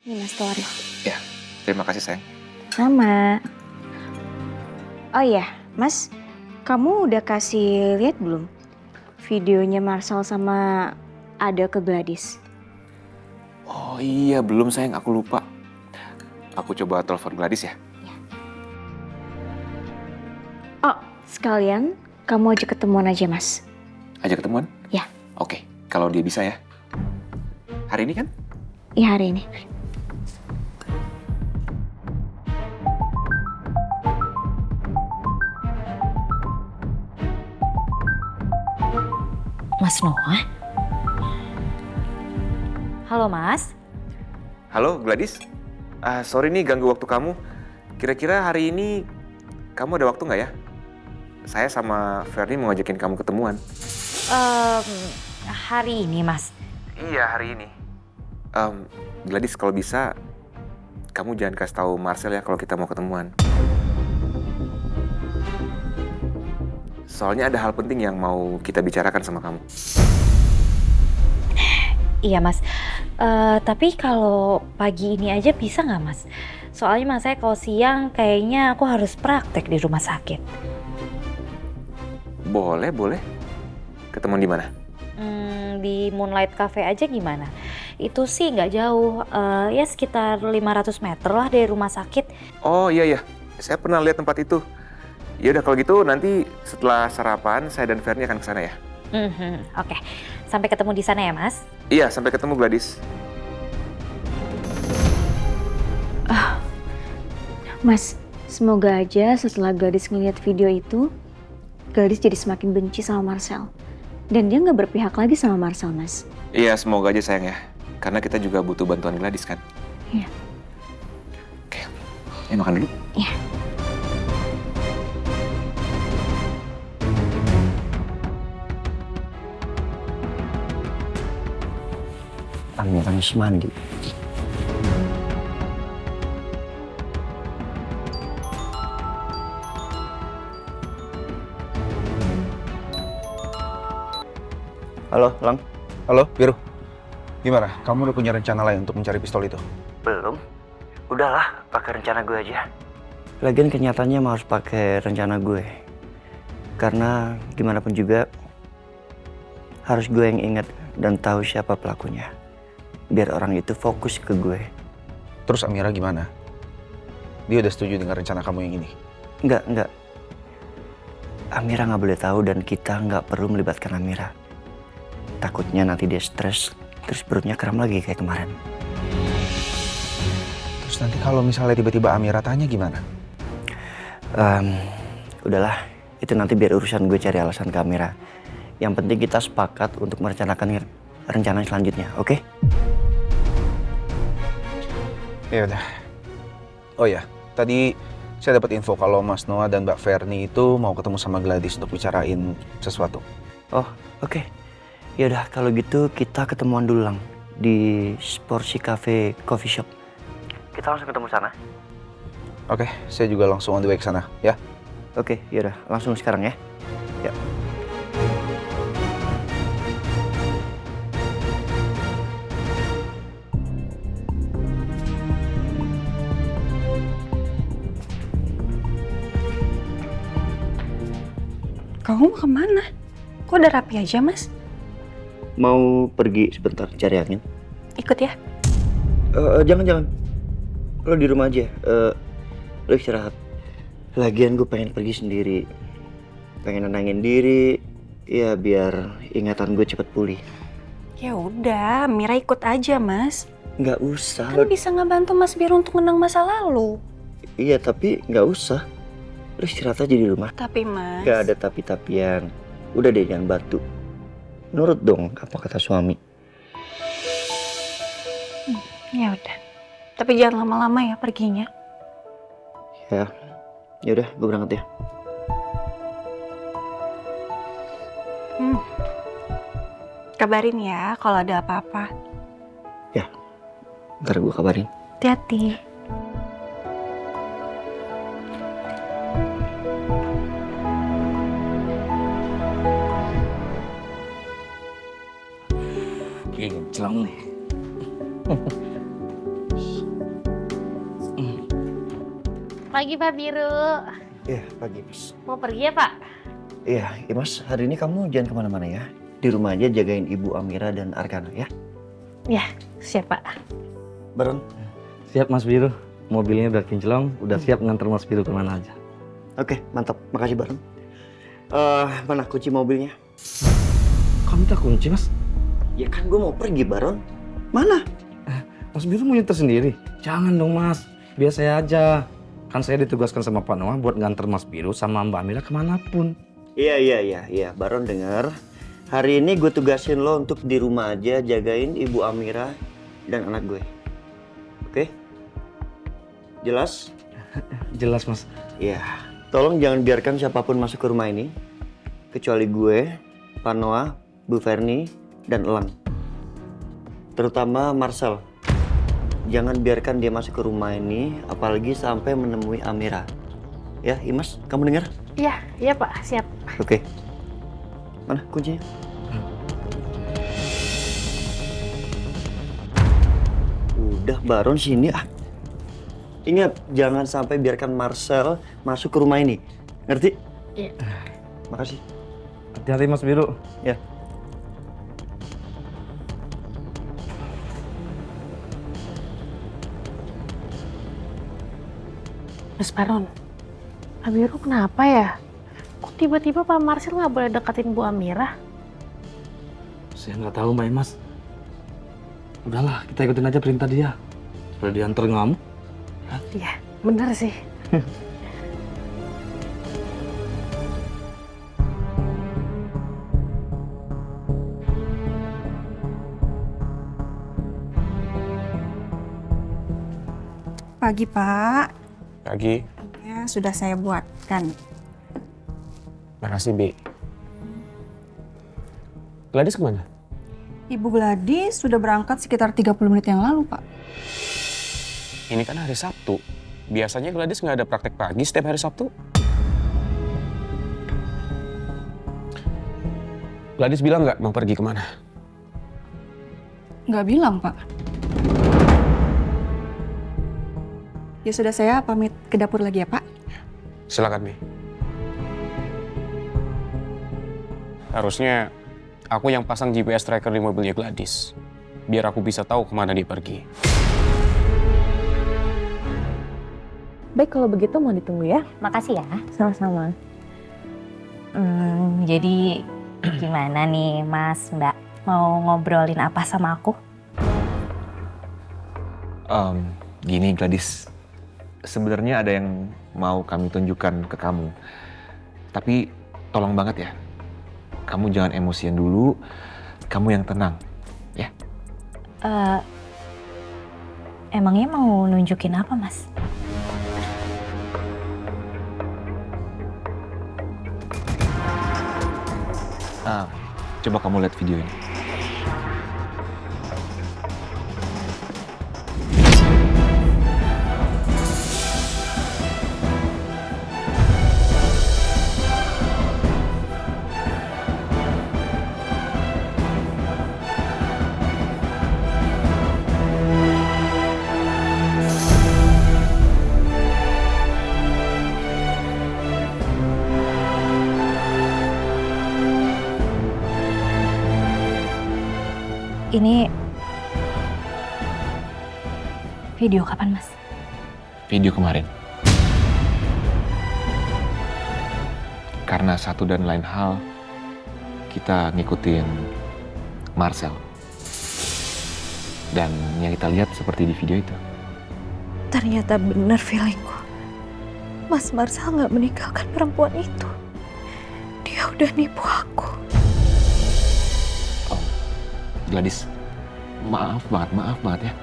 Ini Mas telurnya. Ya, terima kasih sayang. Sama. Oh iya, Mas, kamu udah kasih lihat belum videonya Marcel sama Ada ke Gladys? Oh iya, belum sayang, aku lupa. Aku coba telepon Gladys ya. Oh, sekalian kamu ajak ketemuan aja, Mas. Ajak ketemuan? Ya. Oke, kalau dia bisa ya. Hari ini kan? Iya, hari ini. Mas Noah? Halo Mas? Halo Gladys. Sorry nih ganggu waktu kamu. Kira-kira hari ini kamu ada waktu nggak ya? Saya sama Ferny mau ngajakin kamu ketemuan. Hari ini Mas? Iya, hari ini. Gladys, kalau bisa kamu jangan kasih tahu Marcel ya kalau kita mau ketemuan. Soalnya ada hal penting yang mau kita bicarakan sama kamu. Iya Mas, tapi kalau pagi ini aja bisa nggak Mas? Soalnya Mas saya kalau siang kayaknya aku harus praktek di rumah sakit. Boleh, boleh. Ketemuan di mana? Di Moonlight Cafe aja gimana? Itu sih nggak jauh, ya sekitar 500 meter lah dari rumah sakit. Oh iya, iya. Saya pernah lihat tempat itu. Ya udah kalau gitu nanti setelah sarapan saya dan Ferny akan ke sana ya. Oke, sampai ketemu di sana ya Mas. Iya, sampai ketemu Gladys. Mas, semoga aja setelah Gladys ngeliat video itu, Gladys jadi semakin benci sama Marcel. Dan dia nggak berpihak lagi sama Marcel, Mas. Iya, semoga aja sayang ya. Karena kita juga butuh bantuan Gladys kan. Iya. Oke, makan dulu. Iya. Amira harus mandi. Halo, Lang. Halo, Biru. Gimana? Kamu udah punya rencana lain untuk mencari pistol itu? Belum. Udahlah, pakai rencana gue aja. Lagian kenyataannya harus pakai rencana gue. Karena gimana pun juga harus gue yang ingat dan tahu siapa pelakunya. Biar orang itu fokus ke gue. Terus Amira gimana? Dia udah setuju dengan rencana kamu yang ini? Enggak. Amira nggak boleh tahu dan kita nggak perlu melibatkan Amira. Takutnya nanti dia stres, terus perutnya kram lagi kayak kemarin. Terus nanti kalau misalnya tiba-tiba Amira tanya gimana? Udahlah, itu nanti biar urusan gue cari alasan ke Amira. Yang penting kita sepakat untuk merencanakan rencana selanjutnya, oke? Ya udah. Oh ya, tadi saya dapat info kalau Mas Noah dan Mbak Ferny itu mau ketemu sama Gladys untuk bicarain sesuatu. Oh, oke. Ya udah, kalau gitu kita ketemuan dulu Lang di Sportsy Cafe Coffee Shop. Kita langsung ketemu sana. Oke, saya juga langsung on the way ke sana, ya. Oke, ya udah, langsung sekarang ya. Ya. Kamu mau kemana? Kok udah rapi aja, Mas? Mau pergi sebentar cari angin? Ikut ya. Jangan. Lo di rumah aja. Lo istirahat. Lagian gue pengen pergi sendiri. Pengen nenangin diri. Ya biar ingatan gue cepet pulih. Ya udah, Mira ikut aja, Mas. Nggak usah. Kan bisa ngebantu Mas Biru untuk menang masa lalu. Iya tapi nggak usah. Lo istirahat aja di rumah. Tapi Mas. Nggak ada tapi-tapian. Udah deh jangan batu. Nurut dong apa kata suami. Ya udah. Tapi jangan lama-lama ya perginya. Ya udah gue berangkat ya. Kabarin ya kalau ada apa-apa. Ya, ntar gue kabarin. Hati-hati. Kinclong nih. Pagi Pak Biru. Iya, pagi Mas. Mau pergi ya Pak? Iya, Mas, hari ini kamu jangan kemana-mana ya. Di rumah aja jagain Ibu Amira dan Arkana ya. Ya, siap Pak. Baron. Siap Mas Biru, mobilnya udah kinclong, udah siap nganter Mas Biru kemana aja. Oke, mantap. Makasih Baron. Mana kunci mobilnya? Kamu tak kunci Mas? Ya kan gue mau pergi Baron. Mana? Mas Biru mau nyetir sendiri? Jangan dong Mas, biar saya aja. Kan saya ditugaskan sama Pak Noah buat nganter Mas Biru sama Mbak Amira kemanapun. Iya. Baron dengar. Hari ini gue tugasin lo untuk di rumah aja jagain Ibu Amira dan anak gue. Oke? Jelas? Jelas Mas. Iya. Tolong jangan biarkan siapapun masuk ke rumah ini. Kecuali gue, Pak Noah, Bu Ferni, dan Elang. Terutama Marcel. Jangan biarkan dia masuk ke rumah ini, apalagi sampai menemui Amira. Ya, Imas, kamu dengar? Iya Pak, siap. Oke. Mana kuncinya? Udah, Baron sini ah. Ingat, jangan sampai biarkan Marcel masuk ke rumah ini. Ngerti? Iya. Makasih. Hati-hati Mas Biru. Ya. Mas Baron, Pak Biru kenapa ya? Kok tiba-tiba Pak Marcel nggak boleh deketin Bu Amira? Saya nggak tahu Mbak Imas. Udahlah, kita ikutin aja perintah dia. Supaya dia anter ngamuk. Iya, bener sih. Pagi, Pak. Pagi. Ya, sudah saya buatkan. Makasih, Bi. Gladys kemana? Ibu Gladys sudah berangkat sekitar 30 menit yang lalu, Pak. Ini kan hari Sabtu. Biasanya Gladys nggak ada praktek pagi setiap hari Sabtu. Gladys bilang nggak mau pergi kemana? Nggak bilang, Pak. Ya sudah, saya pamit ke dapur lagi ya, Pak. Silakan, Bi. Harusnya aku yang pasang GPS tracker di mobilnya Gladys. Biar aku bisa tahu kemana dia pergi. Baik, kalau begitu mau ditunggu ya. Makasih ya. Sama-sama. Jadi gimana nih Mas, Mbak? Mau ngobrolin apa sama aku? Gini Gladys, sebenarnya ada yang mau kami tunjukkan ke kamu. Tapi tolong banget ya, kamu jangan emosian dulu, kamu yang tenang, ya. Emangnya mau nunjukin apa Mas? Coba kamu lihat video ini. Ini video kapan Mas? Video kemarin. Karena satu dan lain hal, kita ngikutin Marcel. Dan yang kita lihat seperti di video itu. Ternyata benar feelingku. Mas Marcel nggak meninggalkan perempuan itu. Dia udah nipu aku. Gladys, maaf banget ya.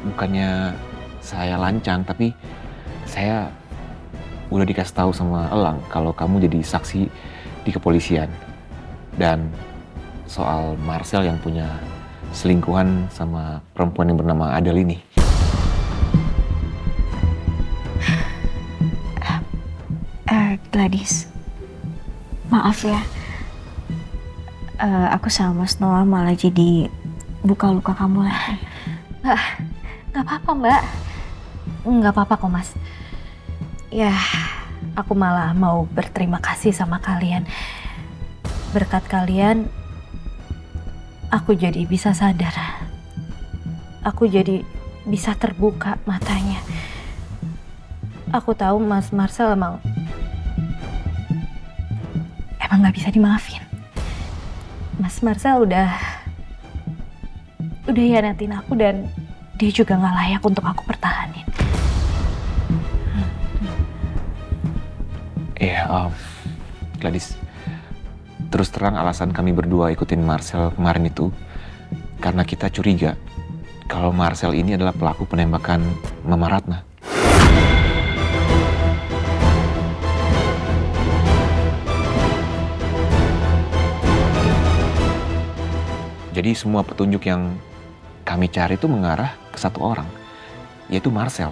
Bukannya saya lancang, tapi saya udah dikasih tahu sama Elang kalau kamu jadi saksi di kepolisian. Dan soal Marcel yang punya selingkuhan sama perempuan yang bernama Adele ini. Gladys, maaf ya. Aku sama Mas Noah malah jadi buka luka kamu lagi. Nggak apa-apa Mbak. Nggak apa-apa kok Mas. Ya, aku malah mau berterima kasih sama kalian. Berkat kalian, aku jadi bisa sadar. Aku jadi bisa terbuka matanya. Aku tahu Mas Marcel emang gak bisa dimaafin. Mas Marcel udah hianatin aku dan dia juga gak layak untuk aku pertahanin. Iya, Gladys. Terus terang alasan kami berdua ikutin Marcel kemarin itu karena kita curiga kalau Marcel ini adalah pelaku penembakan Mama Ratna. Jadi semua petunjuk yang kami cari itu mengarah ke satu orang, yaitu Marcel.